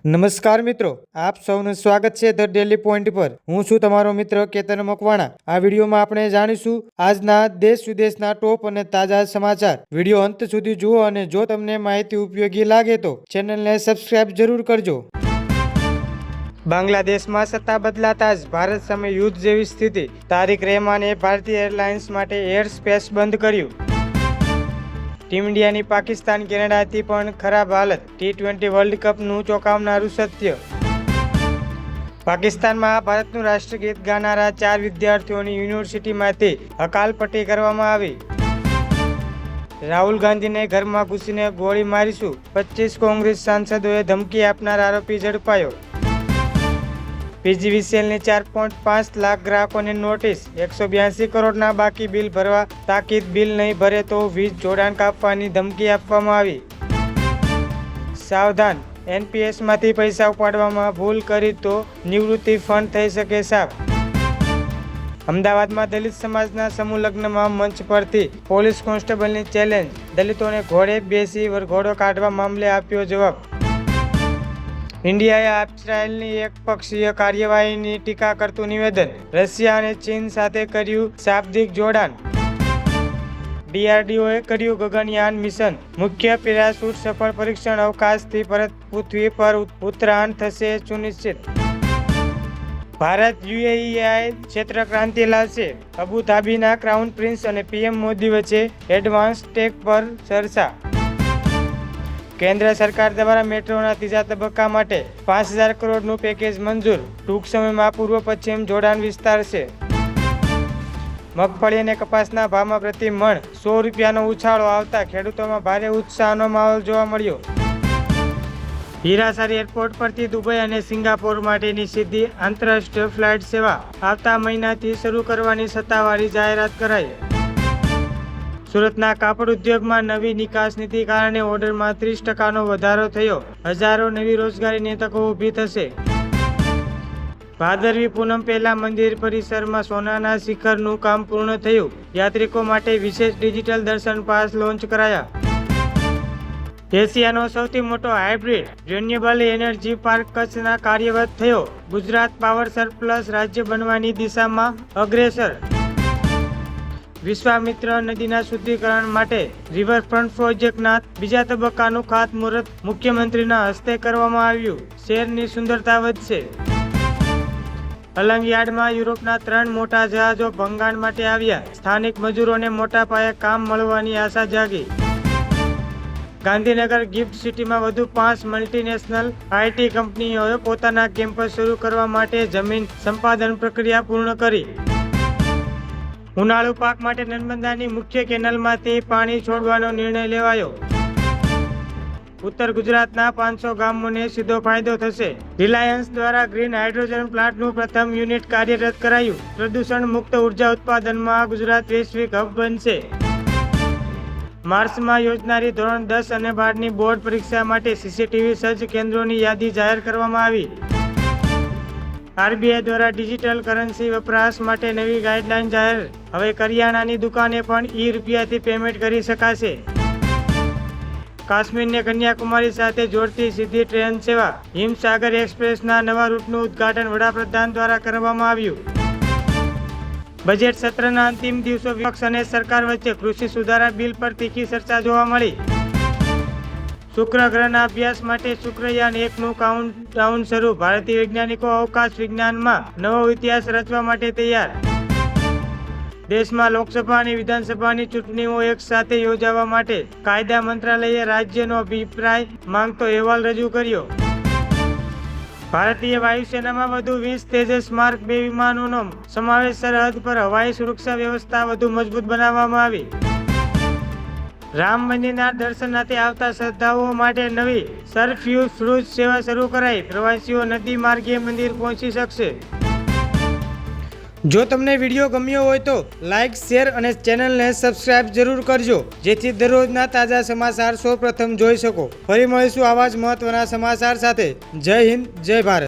નમસ્કાર મિત્રો, આપ સૌનું સ્વાગત છે ધ ડેલી પોઈન્ટ પર। હું છું તમારો મિત્ર કેતન મકવાણા। આ વિડીયોમાં આપણે જાણીશું આજના દેશ વિદેશના ટોપ અને તાજા સમાચાર। વિડીયો અંત સુધી જુઓ અને જો તમને માહિતી ઉપયોગી લાગે તો ચેનલને સબસ્ક્રાઇબ જરૂર કરજો। બાંગ્લાદેશમાં સત્તા બદલાતા જ ભારત સામે યુદ્ધ જેવી સ્થિતિ। તારિક રહેમાને ભારતીય એરલાઇન્સ માટે એર સ્પેસ બંધ કર્યું। ટીમ ઇન્ડિયાની પાકિસ્તાન કેનેડાથી પણ ખરાબ હાલત। T20 વર્લ્ડ કપનું ચોંકાવનારું સત્ય। પાકિસ્તાનમાં ભારતનું રાષ્ટ્રગીત ગાનારા 4 વિદ્યાર્થીઓની યુનિવર્સિટીમાંથી હકાલપટ્ટી કરવામાં આવી। રાહુલ ગાંધીને ઘરમાં ઘૂસીને ગોળી મારીશું, 25 કોંગ્રેસ સાંસદોએ ધમકી આપનાર આરોપી ઝડપાયો। PGVCLની 4.5 લાખ ગ્રાહકોને નોટિસ, 182 કરોડના બાકી બિલ ભરવા તાકીદ। બિલ નહીં ભરે તો વીજ જોડાણ કાપવાની ધમકી આપવામાં આવી। સાવધાન, NPSમાંથી પૈસા ઉપાડવામાં ભૂલ કરી તો નિવૃત્તિ ફંડ થઈ શકે સાફ। અમદાવાદમાં દલિત સમાજના સમૂહ લગ્નમાં મંચ પરથી પોલીસ કોન્સ્ટેબલની ચેલેન્જ, દલિતોને ઘોડે બેસી વરઘોડો કાઢવા મામલે આપ્યો જવાબ। ઇન્ડિયાએ ઇઝરાયલની એકપક્ષીય કાર્યવાહીની ટીકા કરતું નિવેદન, રશિયા અને ચીન સાથે કર્યું શાબ્દિક જોડાણ। DRDOએ કર્યું ગગનયાન મિશન, મુખ્ય પેરાશૂટ સફળ પરીક્ષણ, અવકાશથી પરત પૃથ્વી પર ઉતરાણ થશે સુનિશ્ચિત। ભારત UAE ક્ષેત્ર ક્રાંતિ લાવશે, અબુધાબીના ક્રાઉન પ્રિન્સ અને PM મોદી વચ્ચે એડવાન્સ ટેક પર ચર્ચા। કેન્દ્ર સરકાર દ્વારા મેટ્રોના ત્રીજા તબક્કા માટે 5000 કરોડનું પેકેજ મંજૂર। ટૂંક સમયમાં પૂર્વ પશ્ચિમ જોડાણ વિસ્તારશે। મગફળી અને કપાસના ભાવમાં પ્રતિ મણ 100 રૂપિયાનો ઉછાળો આવતા ખેડૂતોમાં ભારે ઉત્સાહનો માહોલ જોવા મળ્યો। હીરાસર એરપોર્ટ પરથી દુબઈ અને સિંગાપોર માટેની સીધી આંતરરાષ્ટ્રીય ફ્લાઇટ સેવા આવતા મહિનાથી શરૂ કરવાની સત્તાવાળી જાહેરાત કરાઈ। સુરતના કાપડ ઉદ્યોગમાં નવી નિકાસ નીતિ કારણે ઓર્ડરમાં 30% વધારો થયો। હજારો નવી રોજગારીની તકો ઊભી થશે। ભાદરવી પૂનમ પહેલા મંદિર પરિસરમાં સોનાના શિખરનું કામ પૂર્ણ થયું। યાત્રિકો માટે વિશેષ ડિજિટલ દર્શન પાસ લોન્ચ કરાયા। એશિયાનો સૌથી મોટો હાઇબ્રિડ રિન્યુએબલ એનર્જી પાર્ક કચ્છના કાર્યરત થયો। ગુજરાત પાવર સરપ્લસ રાજ્ય બનવાની દિશામાં અગ્રેસર। વિશ્વામિત્ર નદીના શુદ્ધિકરણ માટે રિવરફ્રન્ટ પ્રોજેક્ટના બીજા તબક્કાનું ખાતમુહૂર્ત મુખ્યમંત્રીના હસ્તે કરવામાં આવ્યું। શહેરની સુંદરતા વધશે। અલંગ યાર્ડમાં યુરોપના 3 મોટા જહાજો ભંગાણ માટે આવ્યા। સ્થાનિક મજૂરોને મોટા પાયે કામ મળવાની આશા જાગી। ગાંધીનગર ગિફ્ટ સિટીમાં વધુ 5 મલ્ટીનેશનલ IT કંપનીઓએ પોતાના કેમ્પસ શરૂ કરવા માટે જમીન સંપાદન પ્રક્રિયા પૂર્ણ કરી। ઉનાળુ પાક માટે નર્મદાની મુખ્ય કેનાલમાંથી પાણી છોડવાનો નિર્ણય લેવાયો। ઉત્તર ગુજરાતના 500 ગામોને સીધો ફાયદો થશે। રિલાયન્સ દ્વારા ગ્રીન હાઇડ્રોજન પ્લાન્ટનું પ્રથમ યુનિટ કાર્યરત કરાયું। પ્રદૂષણ મુક્ત ઉર્જા ઉત્પાદનમાં ગુજરાત વૈશ્વિક હબ બનશે। માર્ચમાં યોજનારી ધોરણ 10 અને 12ની બોર્ડ પરીક્ષા માટે CCTV સજ્જ કેન્દ્રોની યાદી જાહેર કરવામાં આવી। RBI દ્વારા ડિજિટલ કરન્સી વપરાશ માટે નવી ગાઈડલાઈન જાહેર। હવે કરિયાણાની દુકાને પણ રૂપિયાથી પેમેન્ટ કરી શકાશે। કાશ્મીરને કન્યાકુમારી સાથે જોડતી સીધી ટ્રેન સેવા હિમસાગર એક્સપ્રેસના નવા રૂટનું ઉદ્ઘાટન વડાપ્રધાન દ્વારા કરવામાં આવ્યું। બજેટ સત્રના અંતિમ દિવસો વિપક્ષ અને સરકાર વચ્ચે કૃષિ સુધારા બિલ પર તીખી ચર્ચા જોવા મળી। શુક્ર ગ્રહના અભ્યાસ માટે શુક્રયાન 1નું કાઉન્ટડાઉન શરૂ। ભારતીય વૈજ્ઞાનિકો અવકાશ વિજ્ઞાનમાં નવો ઇતિહાસ રચવા માટે તૈયાર। દેશમાં લોકસભા અને વિધાનસભાની ચૂંટણીઓ એક સાથે યોજવા માટે કાયદા મંત્રાલયે રાજ્યનો અભિપ્રાય માંગતો અહેવાલ રજૂ કર્યો। ભારતીય વાયુસેનામાં વધુ 20 તેજસ માર્ક 2 વિમાનોનો સમાવેશ। સરહદ પર હવાઈ સુરક્ષા વ્યવસ્થા વધુ મજબૂત બનાવવામાં આવી। રામ મંદિરના દર્શનાર્થે આવતા શ્રદ્ધાળુઓ માટે નવી સરફ્યુઝ ક્રૂઝ સેવા શરૂ કરાઈ। પ્રવાસીઓ નદી માર્ગે મંદિર પહોંચી શકશે। જો તમને વિડીયો ગમ્યો હોય તો લાઇક, શેર અને ચેનલને સબસ્ક્રાઇબ જરૂર કરજો, જેથી દરરોજના તાજા સમાચાર સૌપ્રથમ જોઈ શકો। ફરી મળીશું આવા જ મહત્વના સમાચાર સાથે। જય હિન્દ, જય ભારત।